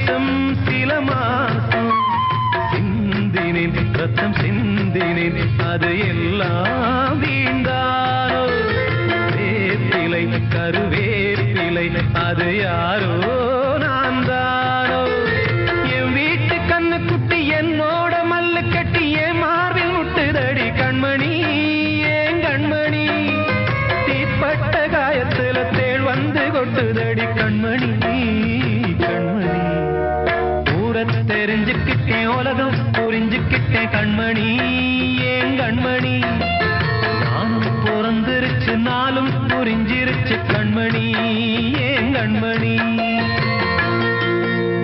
தேசம் சில மாசம் சிந்தினேன் ரத்தம் சிந்தினேன் அது எல்லாம் வீண்டானோ வேப்பிலை கருவேப்பிலை அது யாரோ நான் தானோ என் வீட்டு கண்ணு குட்டி என்னோட மல்லு கட்டி என் மார்பில் முட்டுதடி கண்மணி ஏன் கண்மணி தீப்பட்ட காயத்துல தேள் வந்து கொட்டுதடி கண்மணி கண்மணி ஊர தெரிஞ்சுக்கிட்டேன் உலகம் புரிஞ்சுக்கிட்டேன் கண்மணி ஏன் கண்மணி நானும் பிறந்திருச்சு நாளும் புரிஞ்சிருச்சு கண்மணி ஏன் கண்மணி